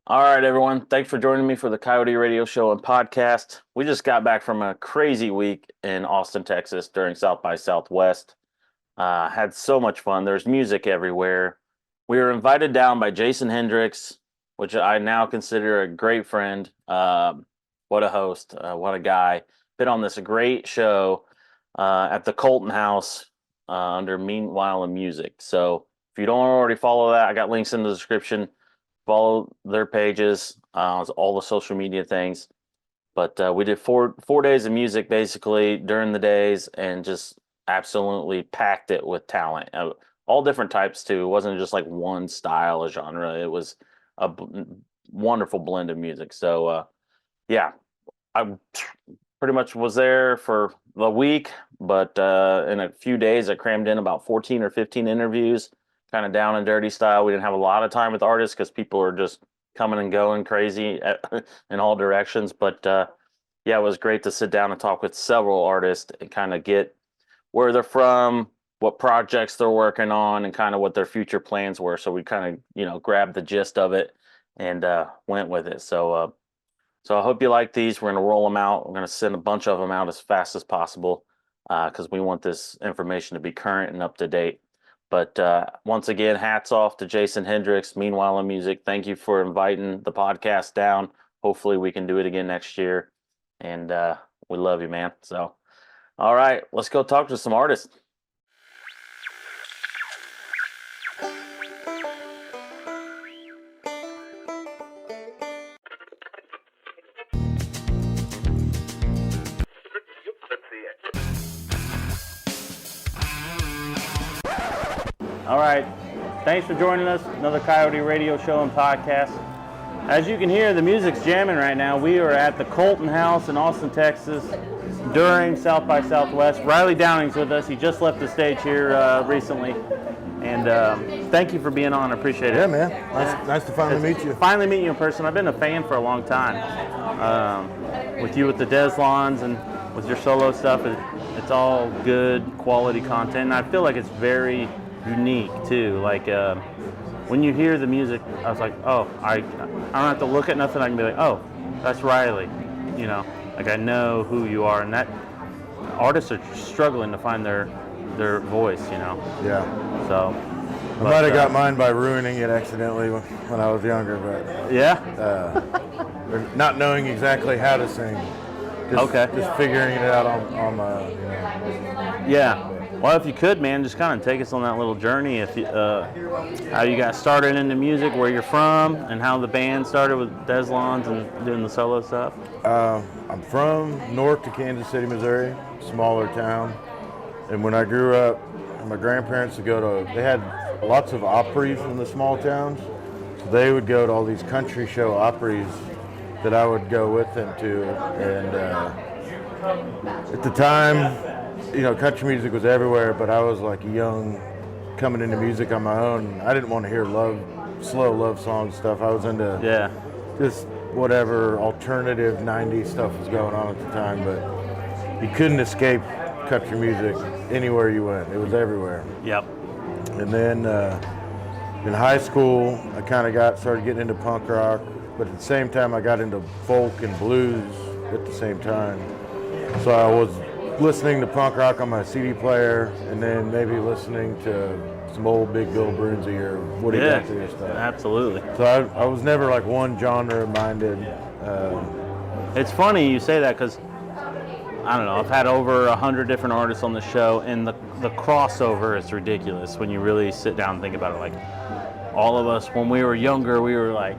All right, everyone. Thanks for joining me for the Coyote Radio Show and podcast. We just got back from a crazy week in Austin, Texas during South by Southwest. Had so much fun. There's music everywhere. We were invited down by Jason Hendrix, which I now consider a great friend. What a host. What a guy. Been on this great show at the Colton House under Meanwhile in Music. So if you don't already follow that, I got links in the description. Follow their pages, all the social media things. But we did four days of music basically during the days, and just absolutely packed it with talent, all different types too. It wasn't just like one style or genre. It was a wonderful blend of music. So yeah, I pretty much was there for the week, but in a few days I crammed in about 14 or 15 interviews, kind of down and dirty style. We didn't have a lot of time with artists because people are just coming and going crazy in all directions. But yeah, it was great to sit down and talk with several artists and kind of get where they're from, what projects they're working on, and kind of what their future plans were. So we kind of, grabbed the gist of it and went with it. So I hope you like these. We're going to roll them out. We're going to send a bunch of them out as fast as possible because we want this information to be current and up to date. But once again, hats off to Jason Hendrix, Meanwhile in Music. Thank you for inviting the podcast down. Hopefully we can do it again next year. And we love you, man. So, all right, let's go talk to some artists. All right, thanks for joining us. Another Coyote Radio Show and podcast. As you can hear, the music's jamming right now. We are at the Colton House in Austin, Texas during South by Southwest. Riley Downing's with us. He just left the stage here recently. And thank you for being on. I appreciate it. Yeah, man. Nice to finally meet you. Finally meet you in person. I've been a fan for a long time. With you with the Deslondes and with your solo stuff, it's all good quality content. And I feel like it's very unique too. Like when you hear the music, I was like, oh, I don't have to look at nothing. I can be like, oh, that's Riley. Like I know who you are. And that artists are struggling to find their voice. Yeah. So I might have got mine by ruining it accidentally when I was younger, but yeah. Not knowing exactly how to sing. Just figuring it out on my. Yeah. Well, if you could, man, just kind of take us on that little journey. If you, how you got started into music, where you're from, and how the band started with Deslondes and doing the solo stuff. I'm from north to Kansas City, Missouri, smaller town. And when I grew up, my grandparents would they had lots of Opries in the small towns. So they would go to all these country show Opries that I would go with them to. And at the time, country music was everywhere, but I was like young, coming into music on my own. I didn't want to hear slow love song stuff. I was into just whatever alternative 90s stuff was going on at the time, but you couldn't escape country music anywhere you went. It was everywhere. Yep. And then in high school, I kind of started getting into punk rock, but at the same time, I got into folk and blues at the same time. So I was listening to punk rock on my CD player, and then maybe listening to some old Big Bill Brunsey or Woody Guthrie stuff. Absolutely. So I was never like one genre minded. It's funny you say that because I don't know. I've had over 100 different artists on the show, and the crossover is ridiculous when you really sit down and think about it. Like all of us, when we were younger, we were like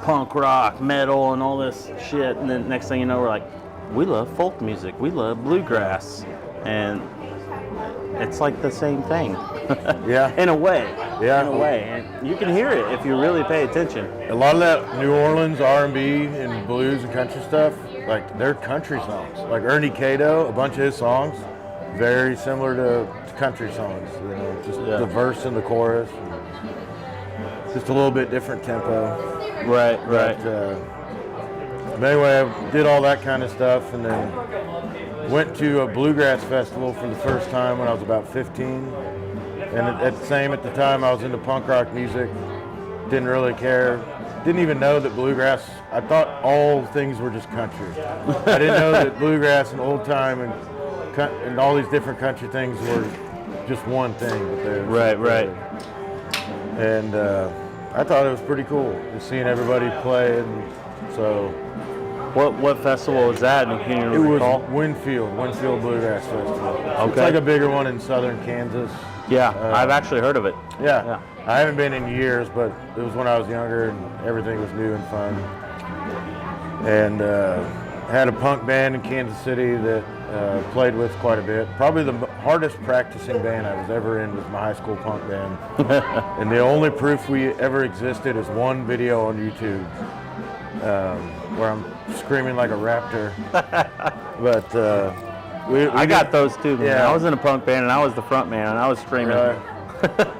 punk rock, metal, and all this shit, and then next thing you know, we're like, we love folk music, we love bluegrass, and it's like the same thing. Yeah. In a way. Yeah. In a way, and you can hear it if you really pay attention. A lot of that New Orleans R&B and blues and country stuff, like they're country songs. Like Ernie Cato, a bunch of his songs, very similar to country songs. Just the verse and the chorus, just a little bit different tempo. Right. But anyway, I did all that kind of stuff, and then went to a bluegrass festival for the first time when I was about 15. And at the time, I was into punk rock music. Didn't really care didn't even know that bluegrass. I thought all things were just country. I didn't know that bluegrass and old time and all these different country things were just one thing. But Right. And I thought it was pretty cool just seeing everybody play. And so What festival was that? And can you recall? was Winfield Bluegrass Festival. Okay. It's like a bigger one in southern Kansas. Yeah, I've actually heard of it. Yeah. I haven't been in years, but it was when I was younger and everything was new and fun. And had a punk band in Kansas City that played with quite a bit. Probably the hardest practicing band I was ever in was my high school punk band. And the only proof we ever existed is one video on YouTube where I'm screaming like a raptor. But I got those too. Man. Yeah. I was in a punk band and I was the front man and I was screaming.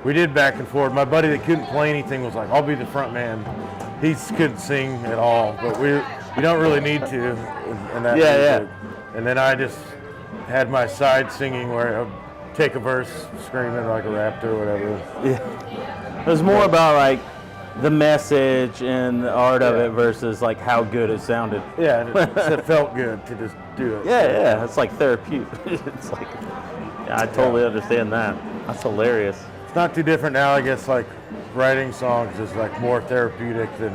We did back and forth. My buddy that couldn't play anything was like, "I'll be the front man." He couldn't sing at all, but we don't really need to. In that music. And then I just had my side singing where I'd take a verse screaming like a raptor or whatever. Yeah. It was more about like the message and the art of it versus like how good it sounded. Yeah, it felt good to just do it. Yeah. It's like therapeutic. It's like, I totally understand that. That's hilarious. It's not too different now, I guess. Like writing songs is like more therapeutic than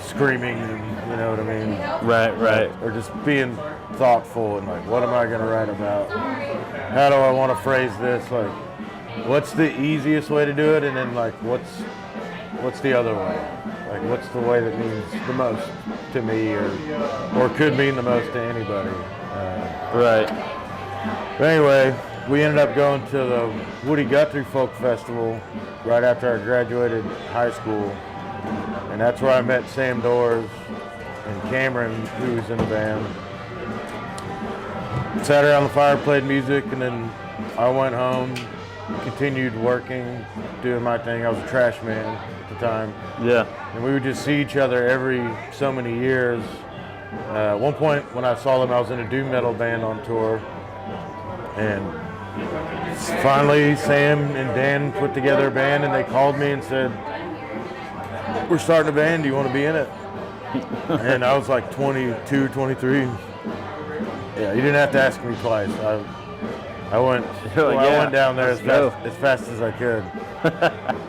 screaming, and you know what I mean? Right. Or just being thoughtful and like, what am I going to write about? How do I want to phrase this? Like, what's the easiest way to do it? And then like, what's the other way? Like, what's the way that means the most to me, or could mean the most to anybody? Right. But anyway, we ended up going to the Woody Guthrie Folk Festival right after I graduated high school. And that's where I met Sam Doors and Cameron, who was in the band. Sat around the fire, played music, and then I went home, continued working, doing my thing. I was a trash man at the time. Yeah. And we would just see each other every so many years. At one point when I saw them, I was in a doom metal band on tour. And finally, Sam and Dan put together a band, and they called me and said, "We're starting a band. Do you want to be in it?" And I was like 22, 23. Yeah, you didn't have to ask me twice. I went down there as fast as I could.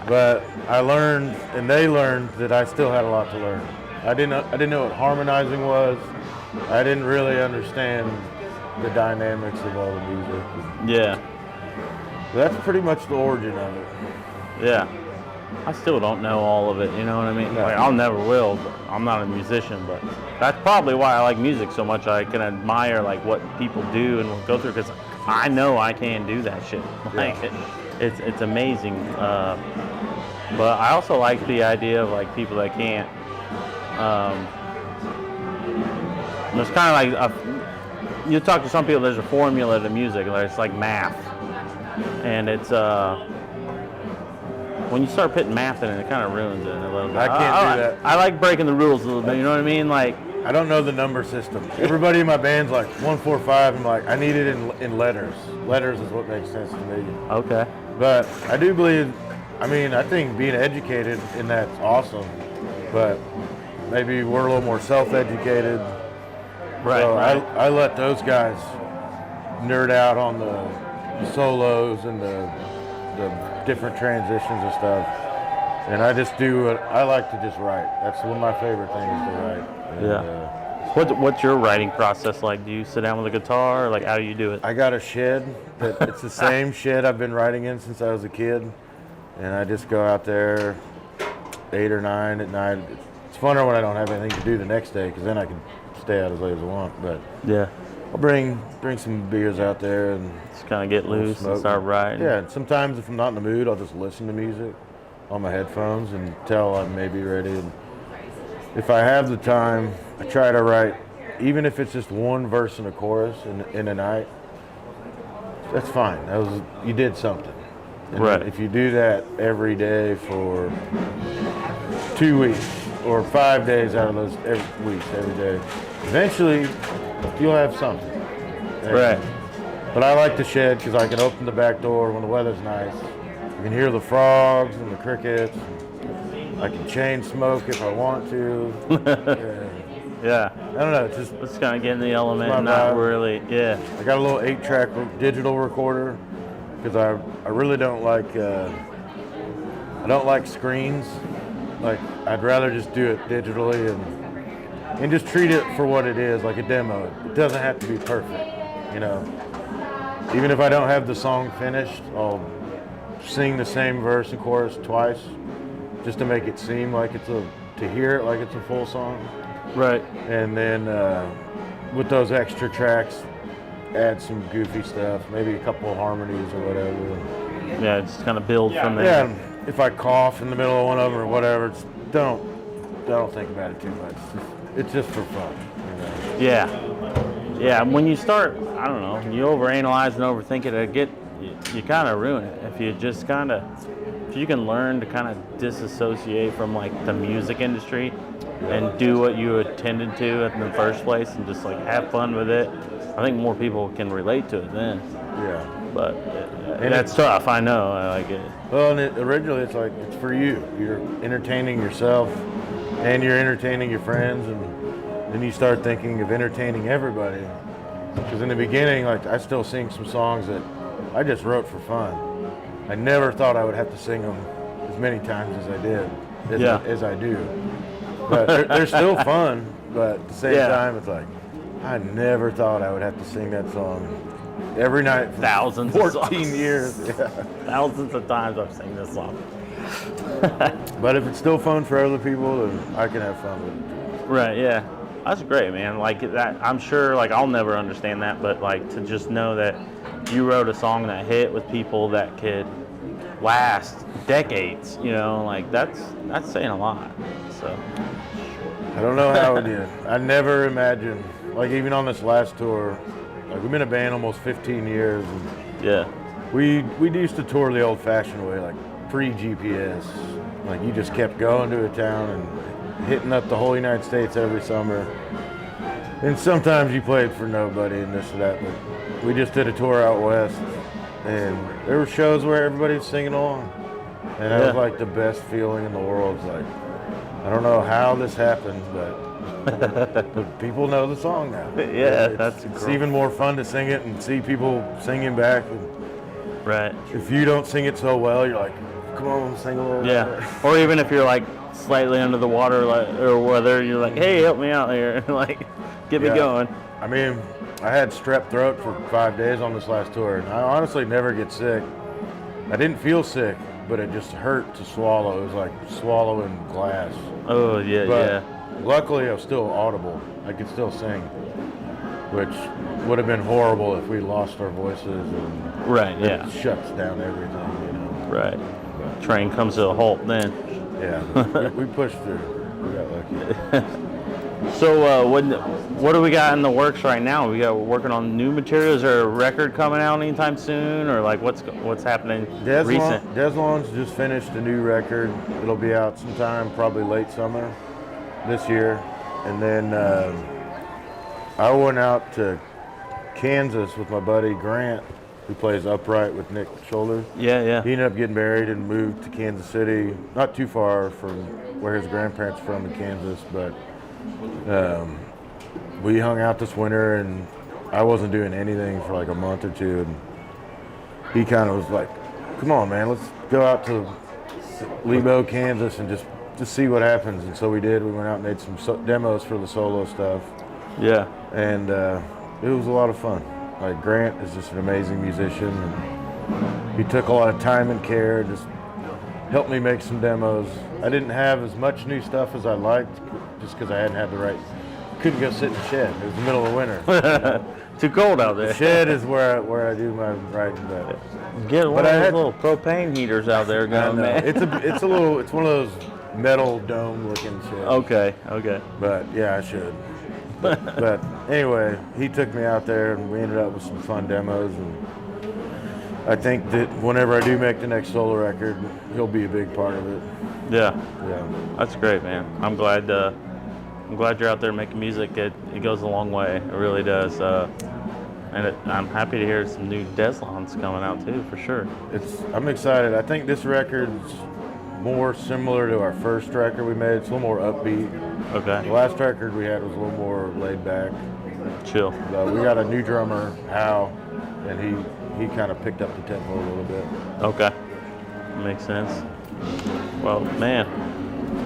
But I learned, and they learned that I still had a lot to learn. I didn't know what harmonizing was. I didn't really understand the dynamics of all the music. Yeah. That's pretty much the origin of it. Yeah. I still don't know all of it, you know what I mean? No. Like, I'll never will, but I'm not a musician, but that's probably why I like music so much. I can admire like what people do and go through, because I know I can do that shit. Like, it's amazing. But I also like the idea of like people that can't. There's kind of like you talk to some people. There's a formula to music. Like, it's like math, and it's when you start putting math in it, it kind of ruins it a little bit. I can't do that. I like breaking the rules a little bit. You know what I mean? Like, I don't know the number system. Everybody in my band's like 1, 4, 5. I'm like, I need it in letters. Letters is what makes sense to me. okay. But I do believe, I think being educated in that's awesome. But maybe we're a little more self-educated. Right. So right. I let those guys nerd out on the solos and the different transitions and stuff. And I just do what I like to just write. That's one of my favorite things to write. And, What's your writing process like? Do you sit down with a guitar, or like how do you do it? I got a shed. It's the same shed I've been writing in since I was a kid. And I just go out there 8 or 9 at night. It's funner when I don't have anything to do the next day, because then I can stay out as late as I want. But Yeah. I'll bring some beers out there and Just kind of get loose and start writing. Yeah, and sometimes if I'm not in the mood, I'll just listen to music on my headphones until I'm maybe ready. And if I have the time, I try to write, even if it's just one verse and a chorus in a night. That's fine. You did something. And Right. if you do that every day for 2 weeks or 5 days out of those every day, eventually you'll have something. Right. But I like the shed because I can open the back door when the weather's nice. You can hear the frogs and the crickets. I can chain smoke if I want to. Yeah. I don't know. It's just Let's kind of get in the element, my not vibe. really. Yeah. I got a little 8-track digital recorder because I really don't like I don't like screens. Like I'd rather just do it digitally and just treat it for what it is, like a demo. It doesn't have to be perfect, you know. Even if I don't have the song finished, I'll sing the same verse and chorus twice just to make it seem like to hear it like it's a full song. Right. And then with those extra tracks, add some goofy stuff, maybe a couple of harmonies or whatever. Yeah, just kind of build from there. Yeah, if I cough in the middle of one of them or whatever, don't think about it too much. It's just for fun, you know. Yeah. Yeah, when you start, I don't know, you overanalyze and overthink it, you kind of ruin it. If you just if you can learn to kind of disassociate from like the music industry and do what you intended to in the first place and just like have fun with it, I think more people can relate to it then. Yeah. But and that's tough, I know. I like it. Well, and originally it's like it's for you. You're entertaining yourself and you're entertaining your friends, and then you start thinking of entertaining everybody. Because in the beginning, like I still sing some songs that I just wrote for fun. I never thought I would have to sing them as many times as I did, as I do. But they're still fun. But at the same time, it's like I never thought I would have to sing that song every night for thousands 14 years. Yeah. Thousands of times I've sang this song. But if it's still fun for other people, then I can have fun with it too. Right, yeah. That's great, man. Like that, I'm sure like I'll never understand that, but like to just know that you wrote a song that hit with people that could last decades, you know, like that's saying a lot. So I don't know how it did. I never imagined, like even on this last tour, like we've been a band almost 15 years. And yeah. We used to tour the old-fashioned way, like pre-GPS. Like you just kept going to a town and hitting up the whole United States every summer. And sometimes you played for nobody and this or that, but we just did a tour out west, and there were shows where everybody was singing along. And that was like the best feeling in the world. It's like, I don't know how this happened, but people know the song now. Yeah, it's even more fun to sing it and see people singing back. Right. If you don't sing it so well, you're like, come on, sing a little bit. Yeah. Or even if you're like slightly under the water, like, or whether you're like, hey, help me out here, like, get me going. I mean, I had strep throat for 5 days on this last tour, and I honestly never get sick. I didn't feel sick, but it just hurt to swallow. It was like swallowing glass. Oh, yeah, but luckily, I was still audible. I could still sing, which would have been horrible if we lost our voices and it shuts down everything, you know. Right. But train comes to a halt then. Yeah, we pushed through. We got lucky. So what do we got in the works right now? We're working on new materials, or a record coming out anytime soon, or like what's happening recent? Deslondes just finished a new record. It'll be out sometime probably late summer this year. And then I went out to Kansas with my buddy Grant, who plays upright with Nick Shoulder. Yeah. He ended up getting married and moved to Kansas City, not too far from where his grandparents are from in Kansas, but we hung out this winter, and I wasn't doing anything for like a month or two, and he kind of was like, come on, man, let's go out to Lebo, Kansas, and just see what happens. And so we did. We went out and made some demos for the solo stuff. Yeah. And it was a lot of fun. Like, Grant is just an amazing musician, and he took a lot of time and care, just helped me make some demos. I didn't have as much new stuff as I liked, just because I hadn't had the right, couldn't go sit in the shed. It was the middle of winter. Too cold out there. The shed is where I do my writing. Get one of those little propane heaters out there going, man. It's one of those metal dome looking sheds. Okay. But yeah, I should. But anyway, he took me out there, and we ended up with some fun demos. And I think that whenever I do make the next solo record, he'll be a big part of it. Yeah. That's great, man. I'm glad you're out there making music. It goes a long way. It really does. And I'm happy to hear some new Deslondes coming out too, for sure. I'm excited. I think this record's more similar to our first record we made. It's a little more upbeat. Okay. The last record we had was a little more laid back. Chill. But we got a new drummer, Hal, and he kind of picked up the tempo a little bit. Okay. Makes sense. Well, man,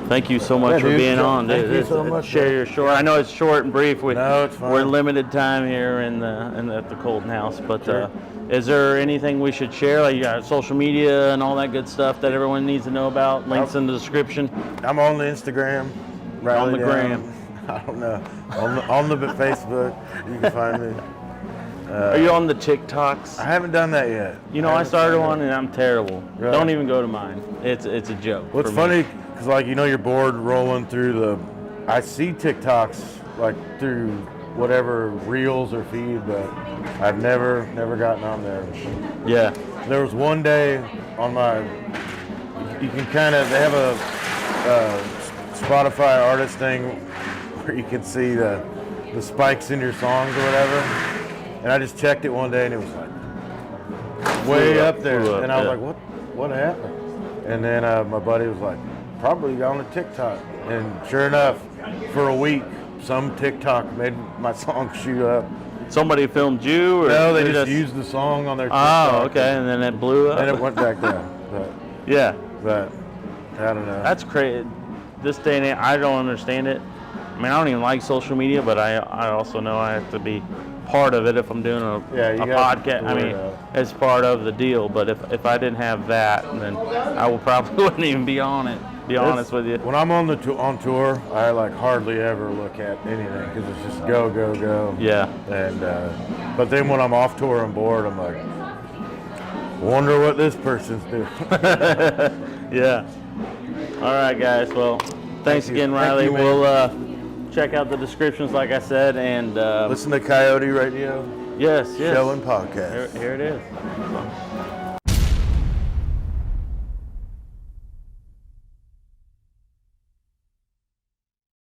thank you so much for being on. Thank you so much. Share your story. I know it's short and brief. No, it's fine. We're limited time here at the Colton House, but Sure. is there anything we should share? Like you got social media and all that good stuff that everyone needs to know about? Links in the description. I'm on the Instagram. On the gram. I don't know. On the Facebook, you can find me. Are you on the TikToks? I haven't done that yet. You know, I started one and I'm terrible. Right. Don't even go to mine. It's a joke. What's for funny, me. because like, you know, you're bored rolling through I see TikToks like through whatever reels or feed, but I've never gotten on there. Yeah. There was one day on you can they have a Spotify artist thing where you can see the spikes in your songs or whatever. And I just checked it one day and it was like way up there. And I was like, what happened? And then my buddy was like, probably on a TikTok. And sure enough, for a week, some TikTok made my song shoot up. Somebody filmed you? Or No, they just used the song on their TikTok. TikTok. Oh, okay, and then it blew up? And it went back down. But, yeah. But, I don't know. That's crazy. This day and age, I don't understand it. I mean, I don't even like social media, but I also know I have to be part of it if I'm doing a podcast. I mean, it's part of the deal. But if I didn't have that, then I probably wouldn't even be on it. Be honest with you. When I'm on tour, I like hardly ever look at anything because it's just go, go, go. Yeah. And but then when I'm off tour and bored, I'm like, wonder what this person's doing. Yeah. All right, guys. Well, thanks again, Riley. We'll check out the descriptions, like I said, and listen to Coyote Radio. Yes. Show and podcast. Here it is.